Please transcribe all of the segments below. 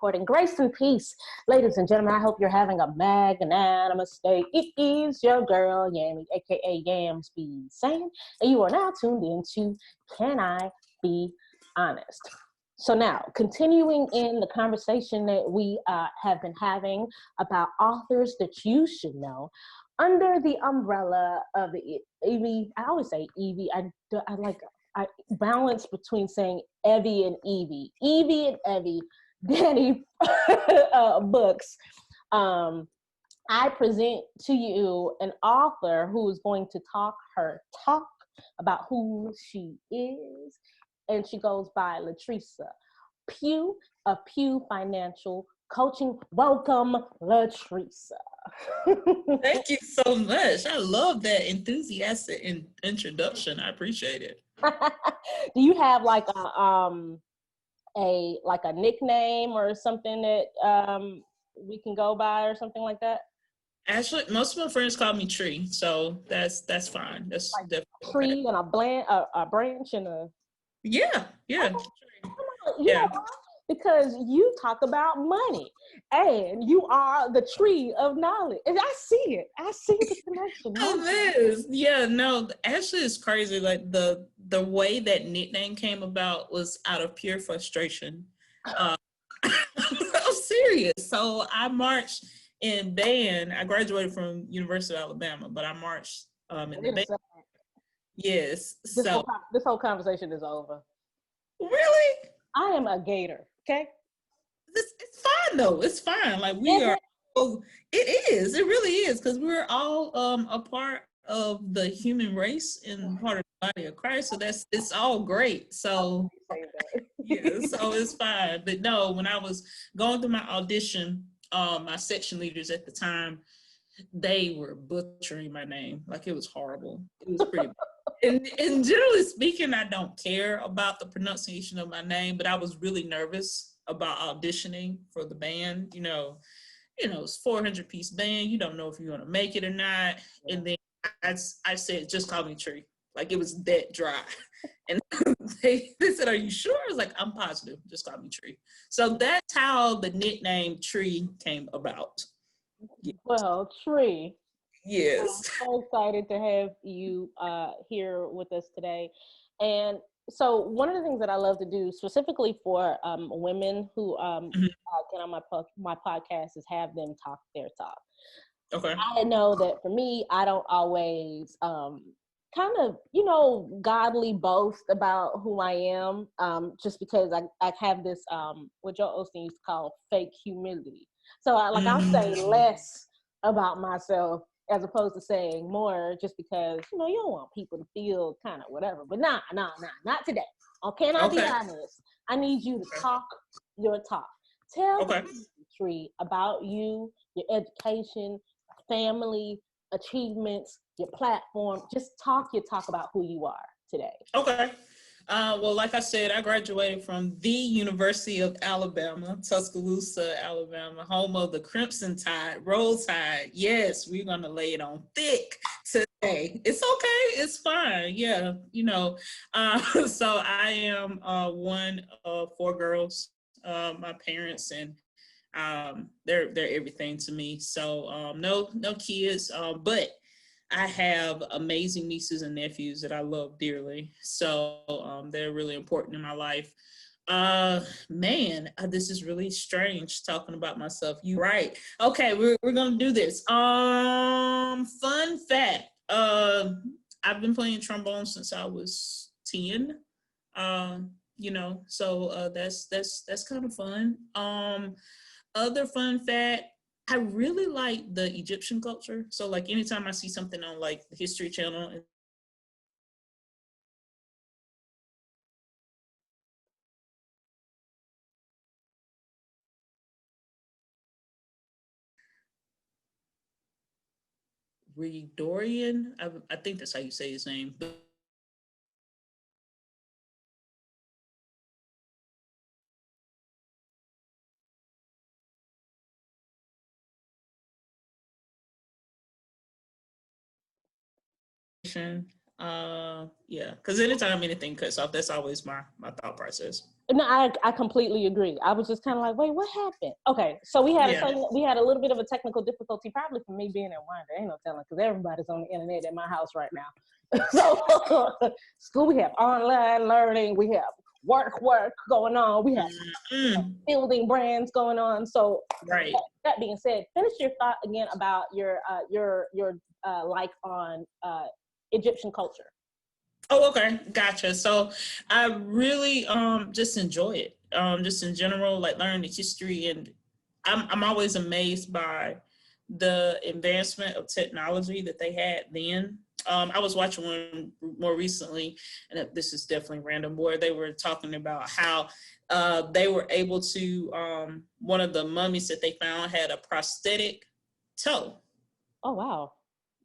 recording. Grace and peace, ladies and gentlemen. I hope you're having a magnanimous day. It is your girl, Yamie, aka YamzBsayin, and you are now tuned into Can I Be Honest? So now, continuing in the conversation that we have been having about authors that you should know, under the umbrella of the Evie, I always say Evie. I balance between saying Evie and Evie and Evie, Danny books. I present to you an author who is going to talk her talk about who she is, and she goes by Latrisa Pugh of Pugh Financial Coaching. Welcome, Latrisa. Thank you so much. I love that enthusiastic introduction. I appreciate it. Do you have like a nickname or something that we can go by or something like that? Actually, most of my friends call me Tree, so that's fine. That's like definitely tree okay. And a branch and a yeah. You know why? Because you talk about money and you are the tree of knowledge. And I see it. I see the connection. Actually it's crazy. Like the way that nickname came about was out of pure frustration. I'm serious. So I marched in band. I graduated from University of Alabama, but I marched in the band. Yes. This whole conversation is over. Really? I am a gator, okay? It's fine though. It's fine. Like it is. It really is, because we're all a part of the human race and part of the body of Christ. So it's all great. So yeah, so it's fine. But no, when I was going through my audition, my section leaders at the time, they were butchering my name. Like it was horrible. It was pretty bad. And generally speaking, I don't care about the pronunciation of my name, but I was really nervous about auditioning for the band. It's 400-piece band. You don't know if you're going to make it or not. Yeah. And then I said, just call me Tree. Like it was that dry. And they said, are you sure? I was like, I'm positive. Just call me Tree. So that's how the nickname Tree came about. Yes. Well, Tree. Yes. I'm so excited to have you here with us today. And so one of the things that I love to do specifically for women who get on my podcast is have them talk their talk. Okay. I know that for me, I don't always kind of, godly boast about who I am, just because I have this, what Joe Osteen used to call fake humility. So I'll say less about myself as opposed to saying more, just because, you don't want people to feel kind of whatever. But nah, not today. Okay, Can I be honest? I need you to talk your talk. Tell the Tree about you, your education, family, achievements, your platform. Just talk about who you are today. Okay. Well, like I said, I graduated from the University of Alabama, Tuscaloosa, Alabama, home of the Crimson Tide, Roll Tide. Yes, we're going to lay it on thick today. It's okay. It's fine. Yeah. So I am one of four girls, my parents, and they're everything to me. So no kids, but I have amazing nieces and nephews that I love dearly. So they're really important in my life. This is really strange talking about myself. You're right. Okay, we're gonna do this. Fun fact. I've been playing trombone since I was 10. So that's kind of fun. Other fun fact, I really like the Egyptian culture. So like anytime I see something on like the History Channel, Dorian, I think that's how you say his name. Yeah, because anytime anything cuts off, that's always my thought process. No, I completely agree. I was just kind of like, wait, what happened? Okay, so we had a little bit of a technical difficulty, probably for me being in Wanda. Ain't no telling, because everybody's on the internet at my house right now. So school, we have online learning, we have work going on, we have building brands going on. So right. That being said, finish your thought again about your like on Egyptian culture. Oh, okay, gotcha. So I really just enjoy it. Just in general, like learning the history, and I'm always amazed by the advancement of technology that they had then. I was watching one more recently, and this is definitely random, where they were talking about how they were able to, one of the mummies that they found had a prosthetic toe. Oh, wow.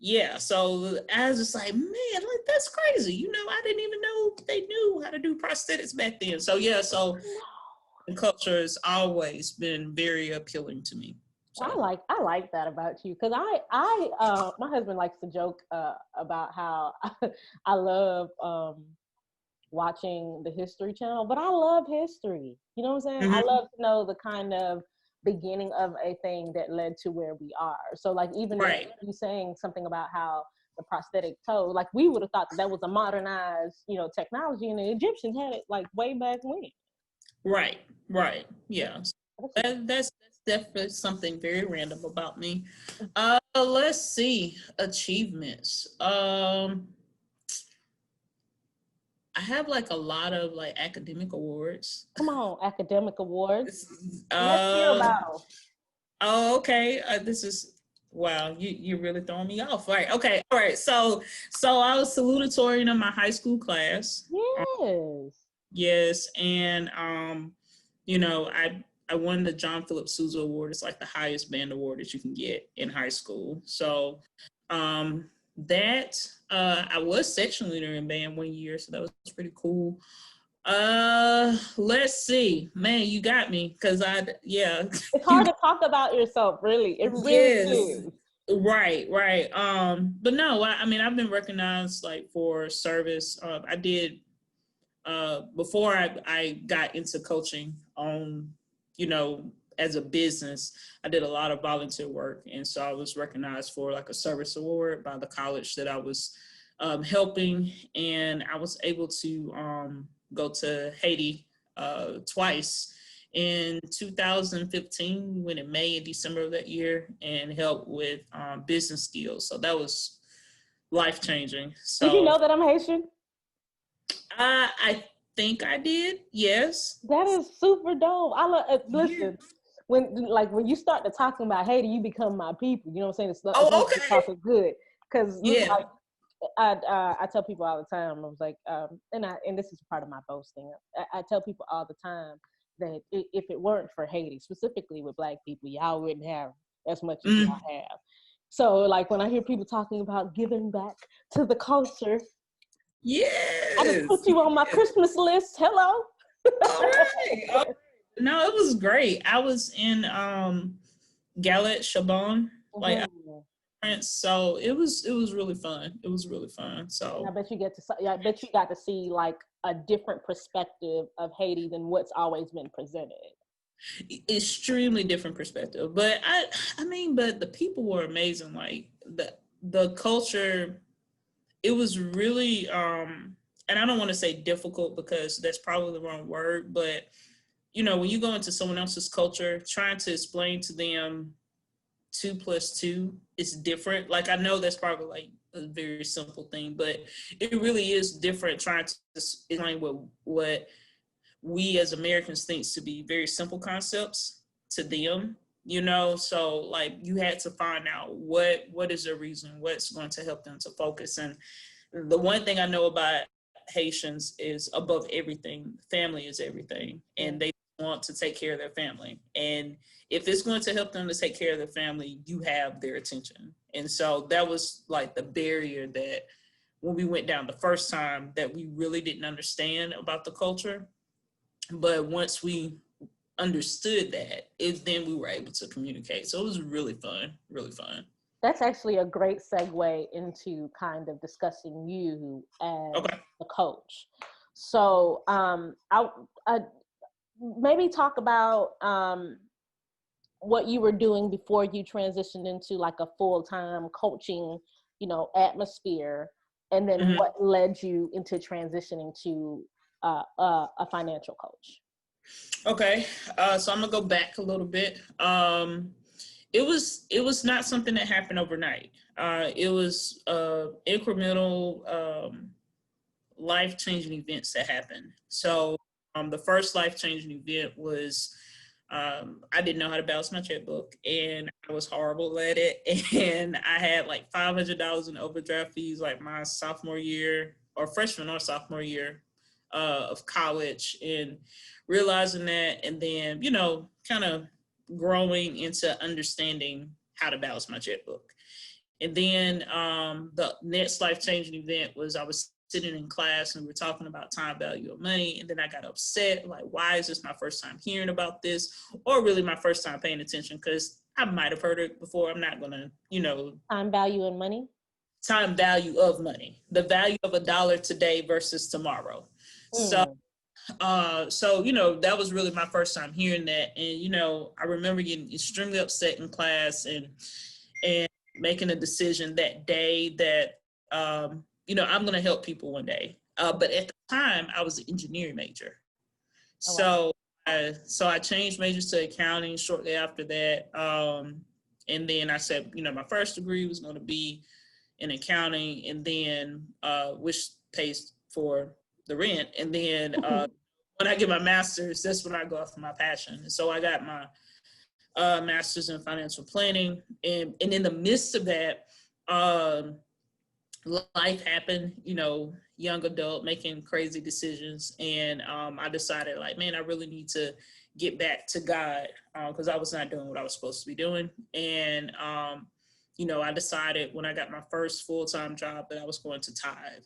Yeah, so I was just like, man, like that's crazy. I didn't even know they knew how to do prosthetics back then. So yeah, so culture has always been very appealing to me. So. I like that about you, because my husband likes to joke about how I love watching the History Channel, but I love history. You know what I'm saying? Mm-hmm. I love to know the kind of beginning of a thing that led to where we are. So like even you saying something about how the prosthetic toe, like we would have thought that was a modernized, technology, and the Egyptians had it like way back when. Right. Yeah. That's definitely something very random about me. Let's see. Achievements. I have like a lot of like academic awards. Come on, academic awards. Let's hear about them. Oh, okay. This is wow. You're really throwing me off. Right. Okay. All right. So I was salutatorian in my high school class. Yes. Yes, and I won the John Philip Sousa Award. It's like the highest band award that you can get in high school. So that I was section leader in band one year, so that was pretty cool. Let's see. Man, you got me, because it's hard to talk about yourself, really. It really is. Right. But no, I've been recognized like for service. I did before I got into coaching on, as a business, I did a lot of volunteer work. And so I was recognized for like a service award by the college that I was helping. And I was able to go to Haiti twice. In 2015, we went in May and December of that year and helped with business skills. So that was life-changing. So, did you know that I'm Haitian? I think I did. Yes. That is super dope. I love. Listen, when you start to talking about Haiti, you become my people. You know what I'm saying? Okay. Talking good, because like, I tell people all the time. I was like, and this is part of my boasting. I tell people all the time that if it weren't for Haiti, specifically with Black people, y'all wouldn't have as much as y'all have. So like when I hear people talking about giving back to the culture. Yes. I just put you on my Christmas list. Hello. All right. No, it was great. I was in Galet Chabon, like so it was really fun. It was really fun. So and I bet you got to see like a different perspective of Haiti than what's always been presented. Extremely different perspective, but but the people were amazing. Like the culture, it was really and I don't want to say difficult, because that's probably the wrong word, but when you go into someone else's culture, trying to explain to them 2 + 2 is different. Like I know that's probably like a very simple thing, but it really is different trying to explain what we as Americans think to be very simple concepts to them, so like you had to find out what is the reason, what's going to help them to focus. And the one thing I know about Haitians is, above everything, family is everything, and they want to take care of their family. And if it's going to help them to take care of their family, you have their attention. And so that was like the barrier that when we went down the first time, that we really didn't understand about the culture. But once we understood that, then we were able to communicate. So it was really fun, really fun. That's actually a great segue into kind of discussing you as Okay. a coach. So I maybe talk about what you were doing before you transitioned into like a full-time coaching, atmosphere, and then Mm-hmm. what led you into transitioning to a financial coach. Okay. So I'm gonna go back a little bit. It was not something that happened overnight. It was incremental, life-changing events that happened. So the first life-changing event was, I didn't know how to balance my checkbook, and I was horrible at it. And I had like $500 in overdraft fees, like my sophomore year or freshman or sophomore year of college, and realizing that, and then kind of growing into understanding how to balance my checkbook. And then the next life-changing event was I was sitting in class and we were talking about time value of money. And then I got upset, like, why is this my first time hearing about this? Or really my first time paying attention, because I might have heard it before. I'm not going to, Time, value, and money. time value of money, the value of $1 today versus tomorrow. So that was really my first time hearing that. And, I remember getting extremely upset in class and making a decision that day that, I'm going to help people one day. But at the time I was an engineering major. Oh, wow. So I changed majors to accounting shortly after that. And then I said, my first degree was going to be in accounting, and then, which pays for the rent. And then, when I get my master's, that's when I go after my passion. And so I got my master's in financial planning. And in the midst of that, life happened, young adult making crazy decisions. And I decided, like, man, I really need to get back to God, because I was not doing what I was supposed to be doing. And, I decided when I got my first full-time job that I was going to tithe.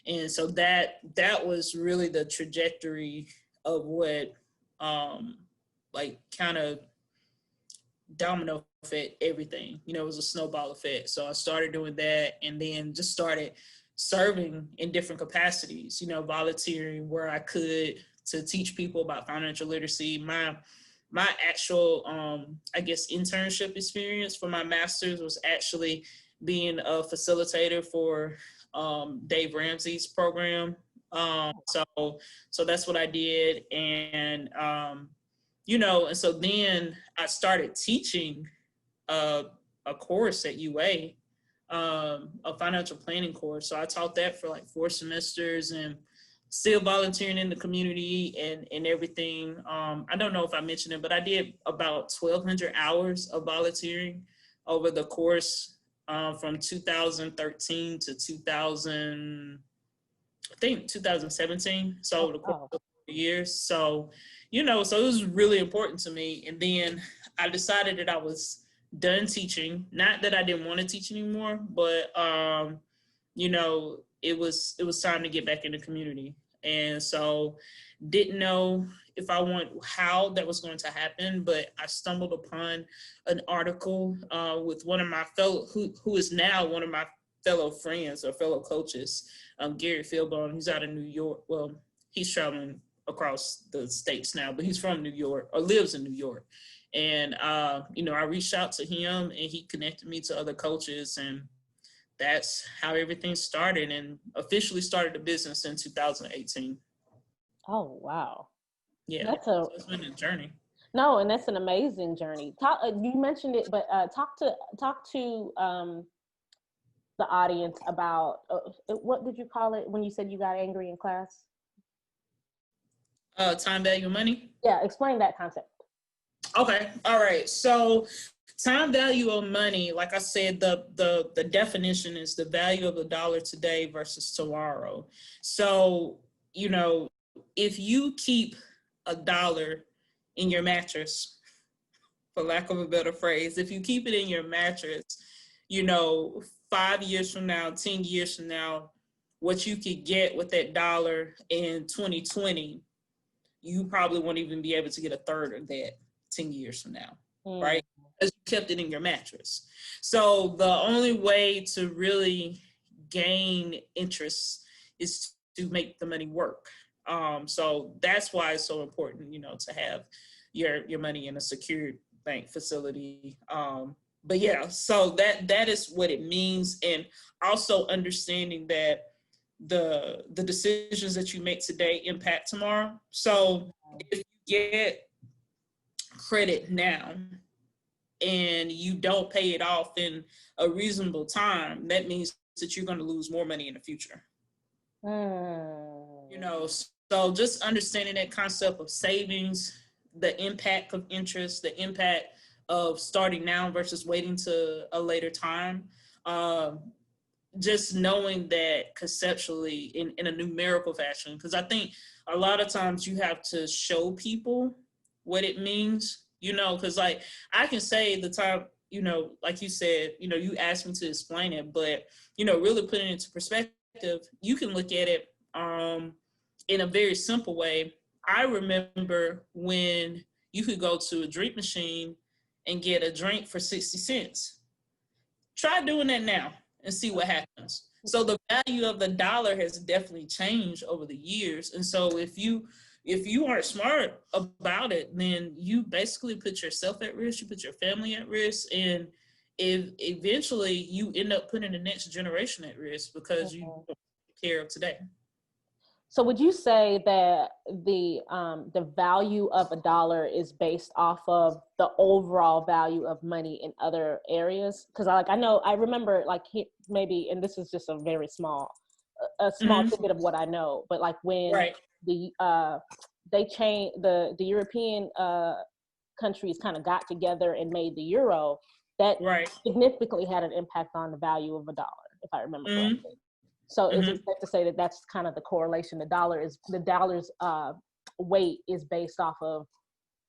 And so that was really the trajectory of what, like, kind of domino effect everything. It was a snowball effect. So I started doing that, and then just started serving in different capacities, volunteering where I could to teach people about financial literacy. My actual, I guess, internship experience for my master's was actually being a facilitator for Dave Ramsey's program. So that's what I did. And, and so then I started teaching a course at UA, a financial planning course. So I taught that for like 4 semesters, and still volunteering in the community and everything. I don't know if I mentioned it, but I did about 1,200 hours of volunteering over the course, from 2013 to 2017. So over the course of 4 years. So, so it was really important to me. And then I decided that I was done teaching. Not that I didn't want to teach anymore, but, it was time to get back in the community. And so didn't know how that was going to happen, but I stumbled upon an article with one of my who is now one of my fellow friends or fellow coaches, Gary Philbone. He's out of New York. Well, he's traveling across the states now, but he's from New York, or lives in New York. And, I reached out to him, and he connected me to other coaches, and that's how everything started, and officially started the business in 2018. Oh, wow. Yeah, So it's been a journey. No, and that's an amazing journey. You mentioned it, but talk to the audience about what did you call it when you said you got angry in class? Time value of money. Yeah, explain that concept. Okay, all right. So, time value of money, like I said, the definition is the value of $1 today versus tomorrow. So, if you keep $1 in your mattress, for lack of a better phrase, if you keep it in your mattress, 5 years from now, 10 years from now, what you could get with that dollar in 2020, you probably won't even be able to get a third of that 10 years from now, right? because you kept it in your mattress. So the only way to really gain interest is to make the money work. So that's why it's so important, to have your money in a secured bank facility. But yeah, so that is what it means. And also understanding that the decisions that you make today impact tomorrow. So if you get credit now and you don't pay it off in a reasonable time, that means that you're going to lose more money in the future. So just understanding that concept of savings, the impact of interest, the impact of starting now versus waiting to a later time. Just knowing that conceptually in a numerical fashion, because I think a lot of times you have to show people what it means, because like I can say the time, like you said, you asked me to explain it, but, really putting it into perspective, you can look at it in a very simple way. I remember when you could go to a drink machine and get a drink for 60 cents. Try doing that now and see what happens. So the value of the dollar has definitely changed over the years. And so if you aren't smart about it, then you basically put yourself at risk, you put your family at risk, and if eventually you end up putting the next generation at risk because you don't take care of today. So would you say that the value of a dollar is based off of the overall value of money in other areas? Because I remember maybe, and this is just a very small tidbit of what I know, but like when they changed the European countries kind of got together and made the euro, that significantly had an impact on the value of a dollar, if I remember correctly. So is it safe to say that that's kind of the correlation? The dollar's weight is based off of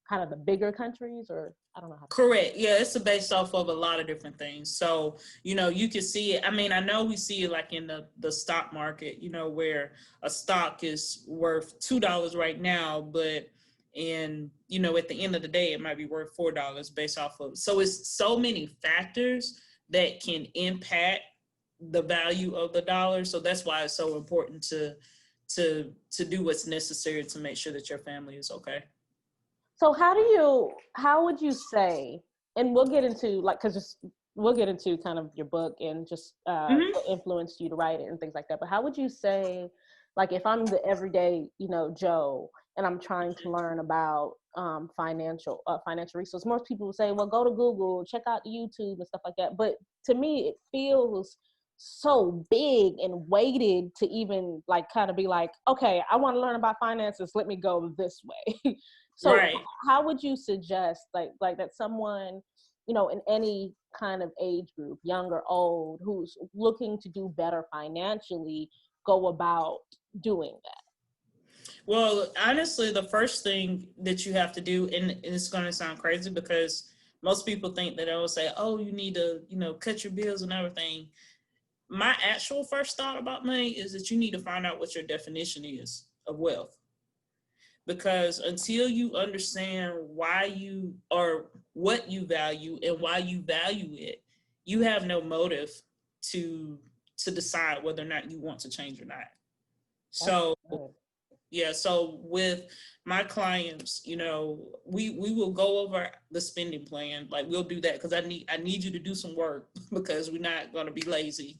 kind of the bigger countries, or I don't know how to Correct. Yeah, it's based off of a lot of different things. So, you can see it. I mean, I know we see it like in the stock market, where a stock is worth $2 right now, but at the end of the day, it might be worth $4 based off of. So it's so many factors that can impact the value of the dollar. So that's why it's so important to do what's necessary to make sure that your family is okay. So how would you say, and we'll get into we'll get into kind of your book and just what influenced you to write it and things like that. But how would you say, like if I'm the everyday, Joe, and I'm trying to learn about financial resources, most people will say, well, go to Google, check out YouTube and stuff like that. But to me, it feels so big and weighted to even kind of be like, okay, I want to learn about finances, let me go this way. So how would you suggest like that someone, in any kind of age group, young or old, who's looking to do better financially, go about doing that? Well, honestly, the first thing that you have to do, and it's going to sound crazy because most people think that they'll say, oh, you need to, cut your bills and everything. My actual first thought about money is that you need to find out what your definition is of wealth. Because until you understand why you or what you value and why you value it, you have no motive to decide whether or not you want to change or not. So so with my clients, we will go over the spending plan. Like we'll do that because I need you to do some work because we're not going to be lazy,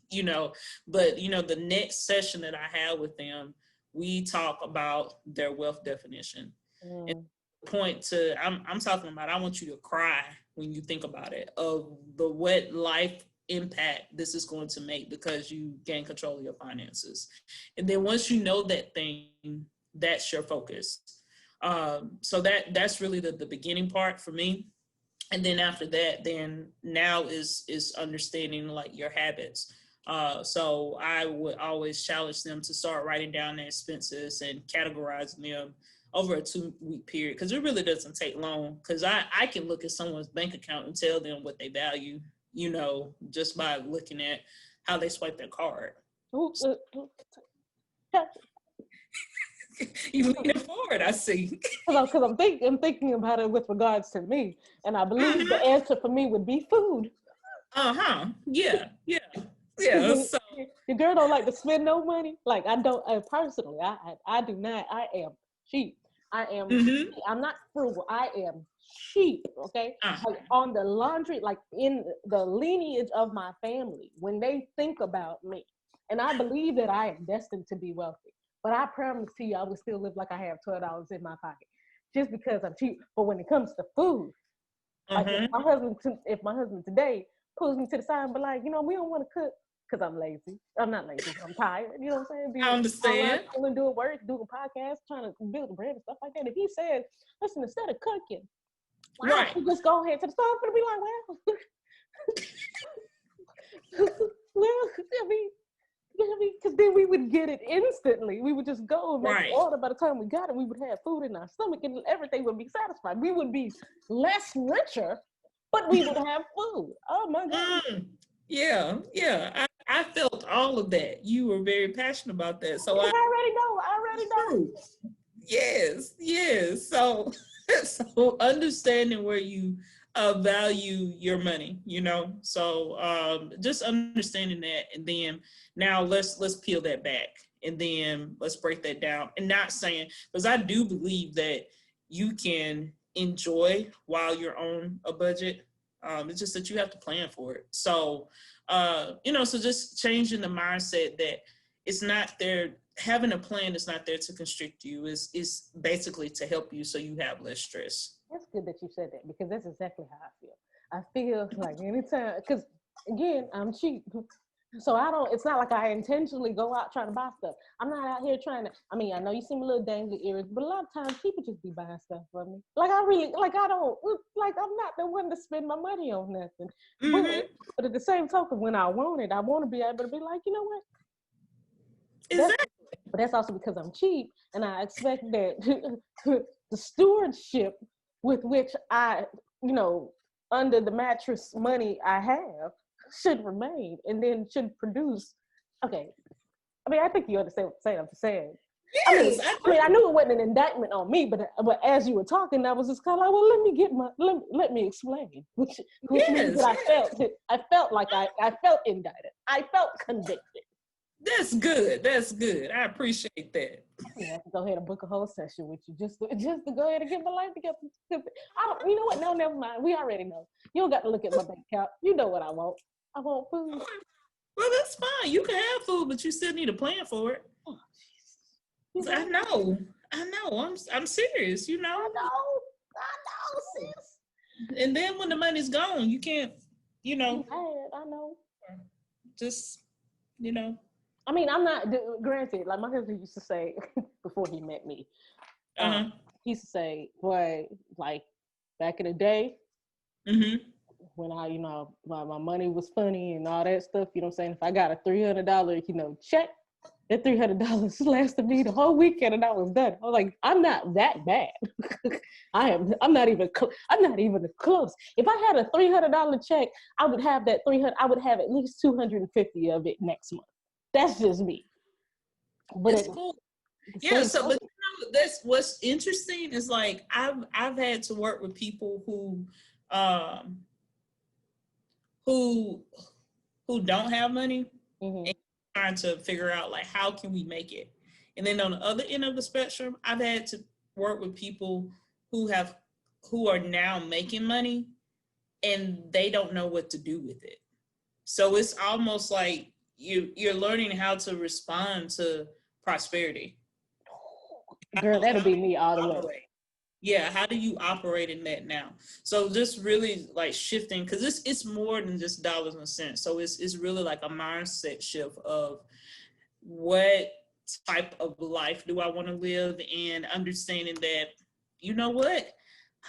But the next session that I have with them, we talk about their wealth definition. And I'm talking about, I want you to cry when you think about it, of what life impact this is going to make because you gain control of your finances. And then once you know that thing, that's your focus. So that's really the beginning part for me. And then after that, then now is understanding like your habits. So I would always challenge them to start writing down their expenses and categorizing them over a 2-week period, because it really doesn't take long, because I can look at someone's bank account and tell them what they value, just by looking at how they swipe their card. You leaning forward, I see. Because I'm thinking about it with regards to me, and I believe the answer for me would be food. Yeah. So Your girl don't like to spend no money. Like I don't personally. I do not. I am cheap. I am. I'm not frugal. I am cheap. Okay. Like on the laundry, like in the lineage of my family, when they think about me, and I believe that I am destined to be wealthy. But I promise to you, I would still live like I have $12 in my pocket, just because I'm cheap. But when it comes to food, like if my husband today pulls me to the side and be like, we don't want to cook because I'm lazy. I'm not lazy. I'm tired. You know what I'm saying? I understand. I'm doing work, doing podcasts, trying to build a brand and stuff like that. If he says, listen, instead of cooking, why don't you just go ahead to the store? I'm gonna be like, well, because then we would get it instantly. We would just go and make an order. By the time we got it, we would have food in our stomach and everything would be satisfied. We would be less richer, but we would have food. Oh my God. Yeah. I felt all of that. You were very passionate about that. So I already know. Yes. So understanding where you value your money, so just understanding that, and then now let's peel that back, and then let's break that down, and not saying, because I do believe that you can enjoy while you're on a budget. It's just that you have to plan for it. So so just changing the mindset that it's not there. Having a plan is not there to constrict you. Is basically to help you so you have less stress. That's good that you said that, because that's exactly how I feel. I feel like anytime, because again, I'm cheap. So it's not like I intentionally go out trying to buy stuff. I'm not out here trying to, I know you seem a little dangly ears, but a lot of times people just be buying stuff for me. Like I'm not the one to spend my money on nothing. But at the same token, when I want it, I want to be able to be like, you know what? Exactly. But that's also because I'm cheap, and I expect that the stewardship with which I, under the mattress money I have should remain, and then should produce. Okay. I think you understand what I'm saying. Yes, I knew it wasn't an indictment on me, but as you were talking, I was just kind of like, well, let me explain. Which means that I felt like I felt indicted. I felt convicted. That's good. I appreciate that. I have to go ahead and book a whole session with you just to go ahead and get my life together. You know what? No, never mind. We already know. You don't got to look at my bank account. You know what I want. I want food. Well, that's fine. You can have food, but you still need a plan for it. Oh, I know. I'm serious. I know, sis. And then when the money's gone, you can't. I know. Just. I'm not, granted, like my husband used to say before he met me, he used to say, boy, like back in the day, when I, my money was funny and all that stuff, you know what I'm saying? If I got a $300, check, that $300 lasted me the whole weekend and I was done. I was like, I'm not that bad. I'm not even close. If I had a $300 check, I would have that I would have at least 250 of it next month. That's just me. But it's cool. Yeah. So, but that's what's interesting is like I've had to work with people who don't have money and trying to figure out like how can we make it. And then on the other end of the spectrum, I've had to work with people who are now making money and they don't know what to do with it. So it's almost like you're learning how to respond to prosperity. Girl, that'll be me all the way. Yeah, how do you operate in that now? So just really like shifting, because it's more than just dollars and cents. So it's really like a mindset shift of what type of life do I want to live, and understanding that, you know what,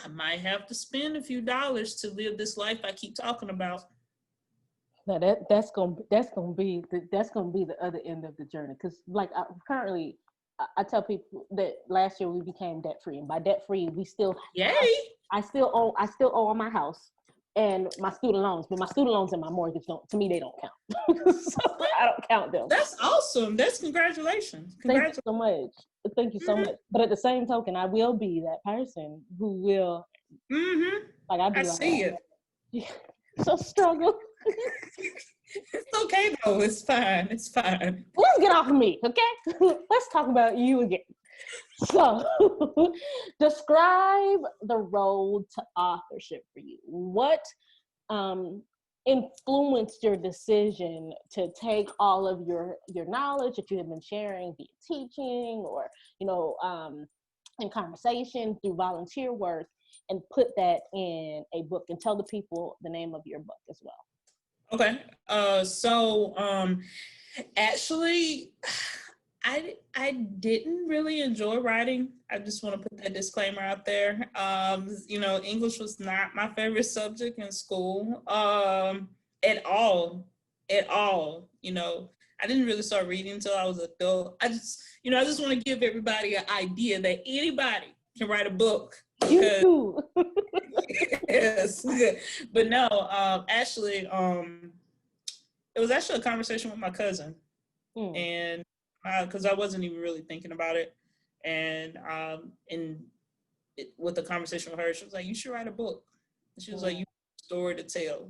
I might have to spend a few dollars to live this life I keep talking about. Now that's gonna be the other end of the journey, because like currently I tell people that last year we became debt free, and by debt free we still I still owe on my house and my student loans, but my student loans and my mortgage they don't count. So I don't count them. That's awesome. That's congratulations. Thank you so much. Thank you so much. But at the same token, I will be that person who will, like, I'd I be like, see it. so struggle. It's okay though. It's fine. It's fine. Let's get off of me, okay? Let's talk about you again. So, describe the road to authorship for you. What influenced your decision to take all of your knowledge that you have been sharing via teaching or in conversation through volunteer work and put that in a book, and tell the people the name of your book as well? Okay. Actually, I didn't really enjoy writing. I just want to put that disclaimer out there. English was not my favorite subject in school. At all. I didn't really start reading until I was an adult. I just want to give everybody an idea that anybody can write a book. You too. Yes. But no, it was actually a conversation with my cousin. And because I wasn't even really thinking about it. And with the conversation with her, she was like, you should write a book. And she was like, you have a story to tell.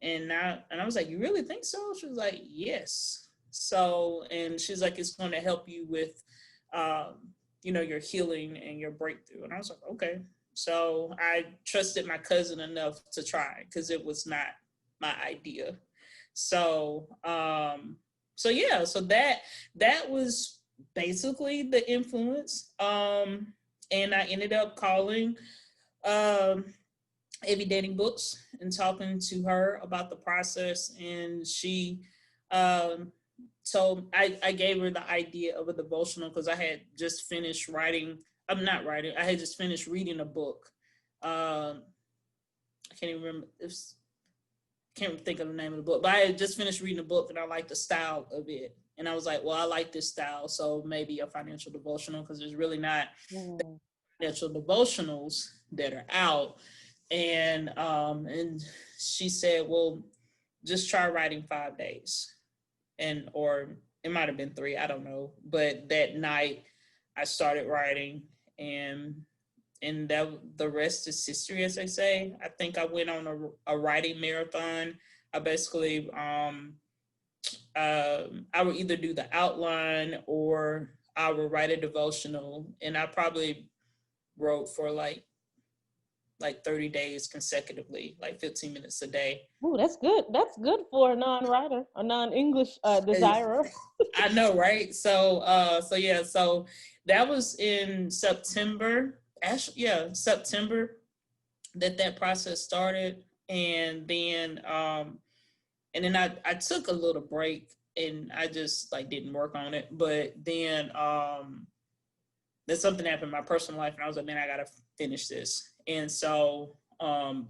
And I was like, you really think so? She was like, yes. So, and she's like, it's going to help you with, your healing and your breakthrough. And I was like, okay. So I trusted my cousin enough to try because it was not my idea. So that was basically the influence. And I ended up calling Every Dating Books and talking to her about the process. And she I gave her the idea of a devotional because I had just finished writing. I had just finished reading a book. I can't even remember. Can't think of the name of the book, but I had just finished reading a book and I liked the style of it. And I was like, well, I like this style, so maybe a financial devotional, because there's really not financial devotionals that are out. And she said, well, just try writing 5 days. Or it might have been 3, I don't know. But that night I started writing, and that the rest is history, as they say. I think I went on a writing marathon. I basically, I would either do the outline or I would write a devotional, and I probably wrote for like 30 days consecutively, like 15 minutes a day. Oh, that's good. That's good for a non-writer, a non-English desirer. I know, right? So that was in September. Actually, yeah, September that process started. And then I took a little break and I just didn't work on it. But then then something happened in my personal life and I was like, man, I gotta finish this. And so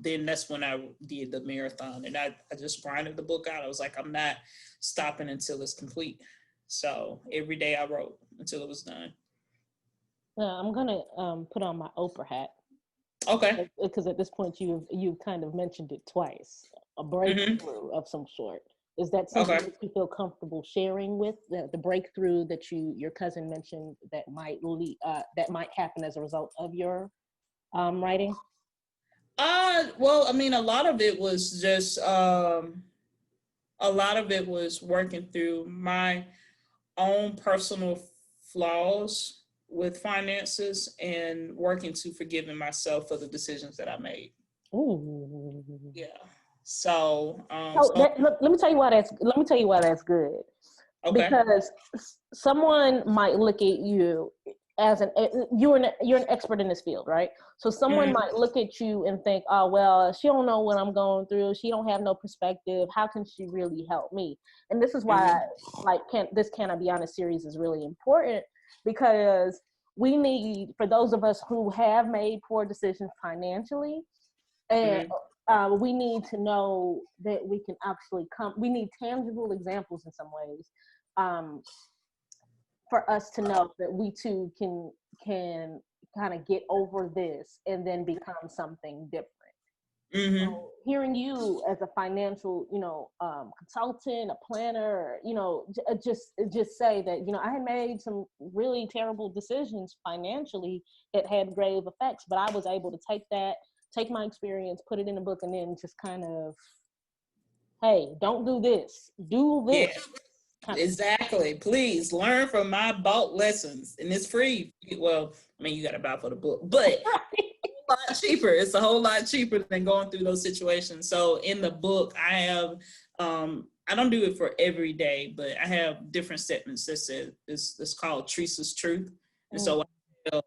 then that's when I did the marathon, and I just grinded the book out. I was like, I'm not stopping until it's complete. So every day I wrote until it was done. I'm gonna put on my Oprah hat. Okay. Because at this point you've kind of mentioned it twice. A breakthrough of some sort. Is that something that you feel comfortable sharing with the breakthrough that your cousin mentioned that might happen as a result of your writing? Well, I mean, a lot of it was just working through my own personal flaws with finances and working to forgiving myself for the decisions that I made. Ooh. Yeah. So, let me tell you why that's good. Okay. Because someone might look at you as you're an expert in this field, right? So someone might look at you and think, oh, well, she don't know what I'm going through. She don't have no perspective. How can she really help me? And this is why this Can I Be Honest series is really important, because we need, for those of us who have made poor decisions financially, and we need to know that we can actually we need tangible examples in some ways, for us to know that we too can kind of get over this and then become something different. Mm-hmm. So hearing you as a financial, consultant, a planner, just say that, I had made some really terrible decisions financially that had grave effects, but I was able to take my experience, put it in a book, and then just kind of, hey, don't do this, do this. Yeah. Exactly. Please learn from my bought lessons, and it's free. Well, I mean, you got to buy for the book, but it's a lot cheaper. It's a whole lot cheaper than going through those situations. So in the book, I have, I don't do it for every day, but I have different segments that says it's called Latrisas Truth, and so I tell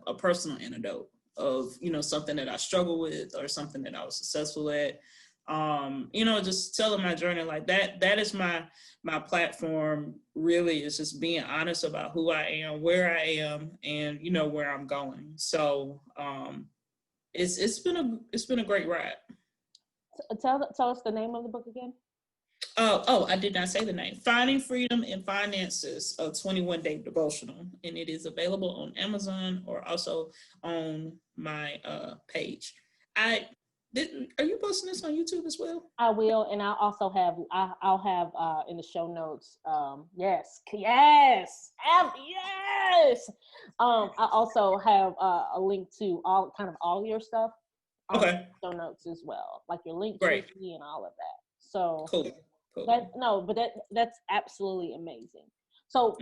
a personal anecdote of something that I struggle with or something that I was successful at. Just telling my journey like that. That is my platform. Really, is just being honest about who I am, where I am, and where I'm going. So it's been a great ride. Tell us the name of the book again. Oh, I did not say the name. Finding Freedom in Finances, a 21-day devotional, and it is available on Amazon or also on my page. Are you posting this on YouTube as well? I will, and I'll also have I'll have in the show notes. Yes. I also have a link to all your stuff on Okay. show notes as well, like your link Great. tree and all of that. So Cool. that's absolutely amazing. So,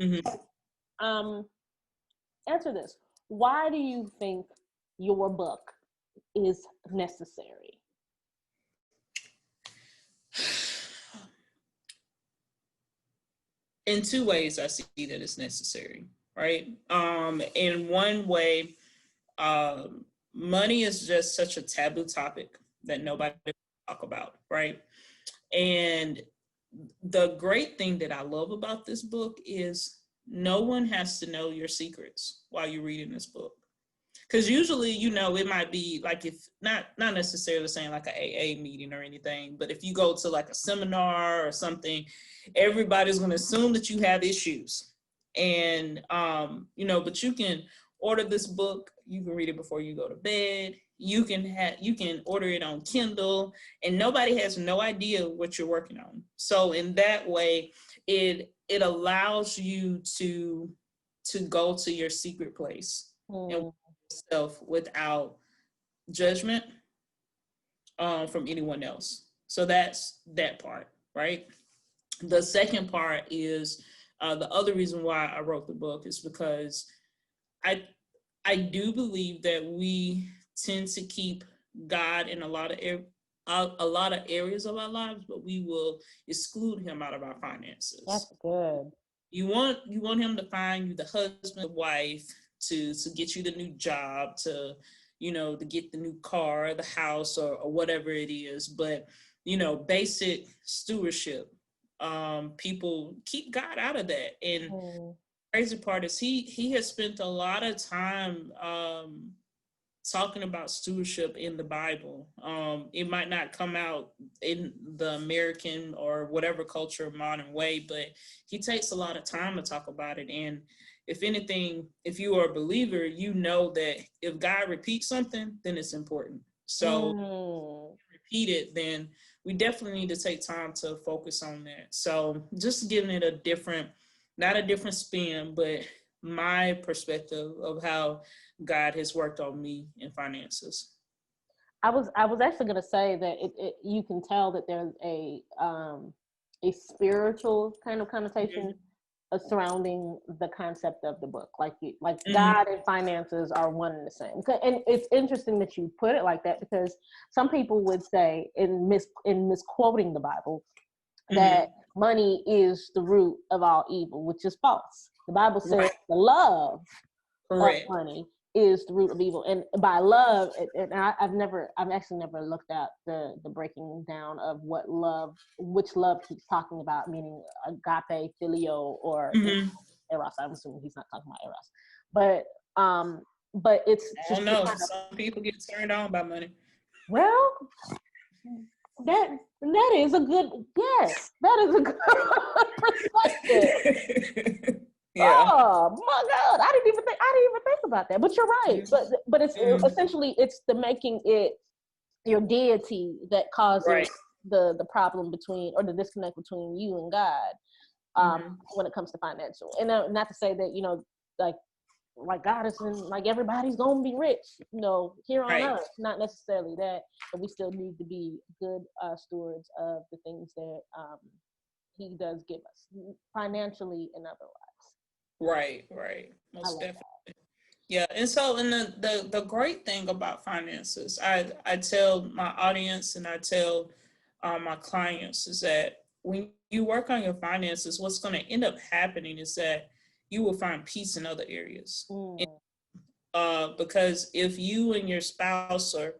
answer this: why do you think your book is necessary? In two ways, I see that it's necessary, right? In one way, money is just such a taboo topic that nobody talk about, right? And the great thing that I love about this book is no one has to know your secrets while you're reading this book. Because usually, it might be like, if not necessarily saying like an AA meeting or anything, but if you go to like a seminar or something, everybody's going to assume that you have issues. And, but you can order this book. You can read it before you go to bed. You can order it on Kindle, and nobody has no idea what you're working on. So in that way, it allows you to go to your secret place and yourself without judgment from anyone else. So that's that part, right? The second part is the other reason why I wrote the book is because I do believe that we tend to keep God in a lot of areas of our lives, but we will exclude him out of our finances. That's good. You want him to find you the husband, the wife, to get you the new job, to get the new car, the house, or whatever it is. But basic stewardship, people keep God out of that. And the crazy part is he has spent a lot of time talking about stewardship in the Bible. It might not come out in the American or whatever culture modern way, but he takes a lot of time to talk about it. And if anything, if you are a believer, you know that if God repeats something, then it's important. So repeat it, then we definitely need to take time to focus on that. So just giving it not a different spin, but my perspective of how God has worked on me in finances. I was actually going to say that you can tell that there's a spiritual kind of connotation surrounding the concept of the book, like God and finances are one and the same. And it's interesting that you put it like that, because some people would say, in misquoting the Bible, that money is the root of all evil, which is false. The Bible says the love of money is the root of evil, and by love, and I've actually never looked at the breaking down of which love he's talking about, meaning agape, filio, or eros. I'm assuming he's not talking about eros, but it's just some people get turned on by money. Well, that is a good That is a good perspective. Yeah. Oh my God! I didn't even think about that. But you're right. But it's essentially, it's the making it your deity that causes Right. the problem between, or the disconnect between you and God, when it comes to financial. And not to say that, you know, like God isn't, like everybody's gonna be rich, you know, here on Right. earth. Not necessarily that, but we still need to be good stewards of the things that He does give us, financially and otherwise. Right. Right. I Most love definitely. Yeah, and so, and the great thing about finances, I tell my audience and I tell my clients is that when you work on your finances, what's going to end up happening is that you will find peace in other areas. that. Because if you and your spouse are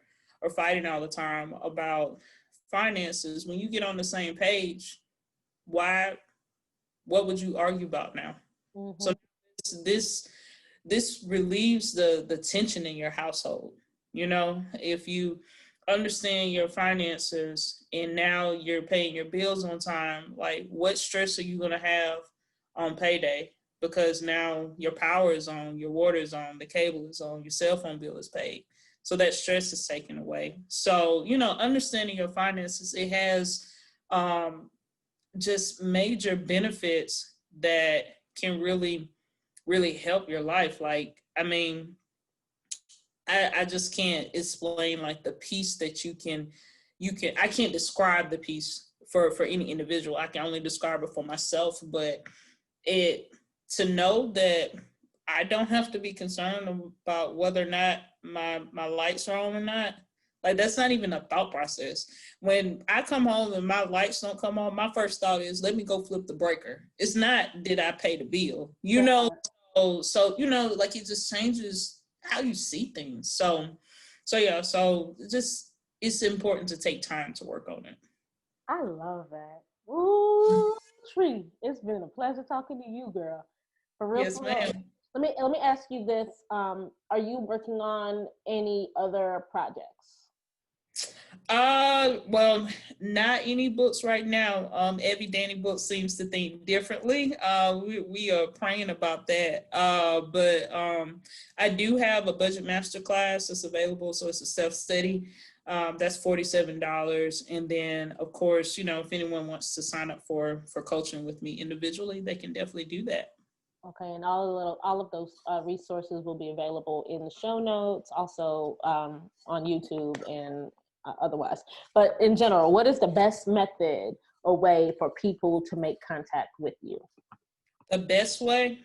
fighting all the time about finances, when you get on the same page, what would you argue about now? So this this relieves the tension in your household. You know, if you understand your finances and now you're paying your bills on time, like what stress are you going to have on payday? Because now your power is on, your water is on, the cable is on, your cell phone bill is paid. So that stress is taken away. So, you know, understanding your finances, it has just major benefits that can really help your life. Like, I mean, I just can't explain like the peace that I can't describe the peace for any individual. I can only describe it for myself, but it to know that I don't have to be concerned about whether or not my lights are on or not. Like, that's not even a thought process. When I come home and my lights don't come on, my first thought is, let me go flip the breaker. It's not, did I pay the bill? You know, so you know, like, it just changes how you see things. So yeah, so just, it's important to take time to work on it. I love that. Ooh, Tree, it's been a pleasure talking to you, girl. For real, Yes, for real. ma'am. Let me ask you this. Are you working on any other projects? Well, not any books right now. Every Danny book seems to think differently. We are praying about that. But I do have a budget master class that's available, so it's a self-study. That's $47. And then, of course, you know, if anyone wants to sign up for coaching with me individually, they can definitely do that. Okay, and all of those resources will be available in the show notes, also on YouTube and otherwise. But in general, what is the best method or way for people to make contact with you? The best way,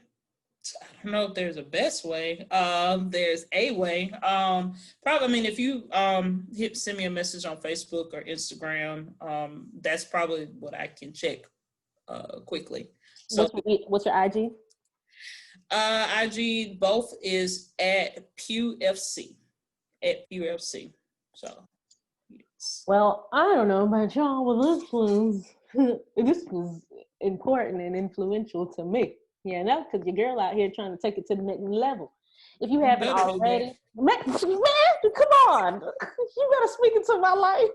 I don't know if there's a best way. There's a way. Probably, I mean, if you send me a message on Facebook or Instagram, that's probably what I can check quickly. So What's your IG? IG both is at Pugh FC, at Pugh FC. So yes. Well, I don't know about y'all, but this was important and influential to me. Yeah, that's because your girl out here trying to take it to the next level. If you You haven't better do that. already, man, come on, you better speak into my life.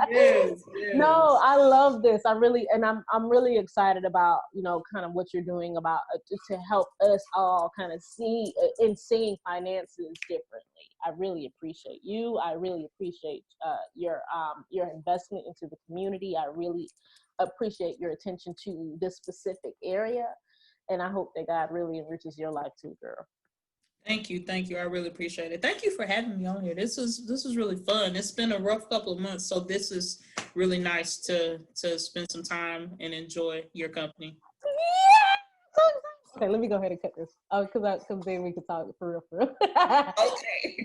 Yes, No, yes. I love this. I'm really excited about, you know, kind of what you're doing about to help us all kind of see in seeing finances differently. I really appreciate you. I really appreciate your investment into the community. I really appreciate your attention to this specific area, and I hope that God really enriches your life too, girl. Thank you, thank you. I really appreciate it. Thank you for having me on here. This is really fun. It's been a rough couple of months, so this is really nice to spend some time and enjoy your company. Yeah! Okay, let me go ahead and cut this. Oh, because then we can talk for real, for real. Okay.